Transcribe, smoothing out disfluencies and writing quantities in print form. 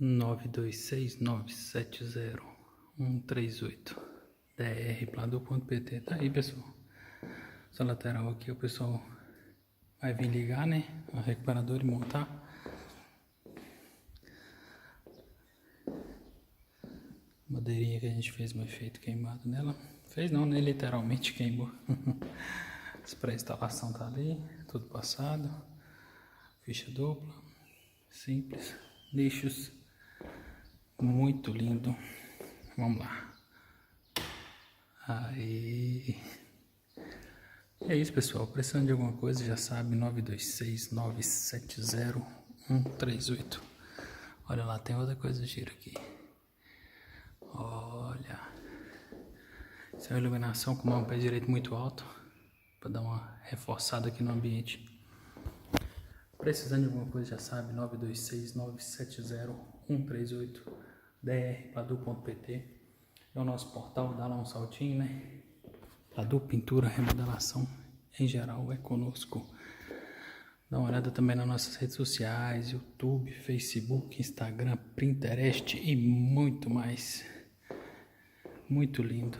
926970138 drpladu.pt. Tá aí, pessoal. Essa lateral aqui o pessoal vai vir ligar, né, o recuperador e montar. Madeirinha que a gente fez um efeito queimado nela. Fez não, né? Literalmente queimou. Essa pré-instalação tá ali, tudo passado. Ficha dupla, simples. Nichos, muito lindo. Vamos lá. Aí. É isso, pessoal. Precisando de alguma coisa, já sabe, 926970138. Olha lá, tem outra coisa gira aqui. Olha. Essa é uma iluminação com o pé direito muito alto, para dar uma reforçada aqui no ambiente. Precisando de alguma coisa, já sabe, 926970138 drpladu.pt. É o nosso portal, dá lá um saltinho, né? Pladu Pintura, remodelação em geral é conosco. Dá uma olhada também nas nossas redes sociais, YouTube, Facebook, Instagram, Pinterest e muito mais. Muito lindo.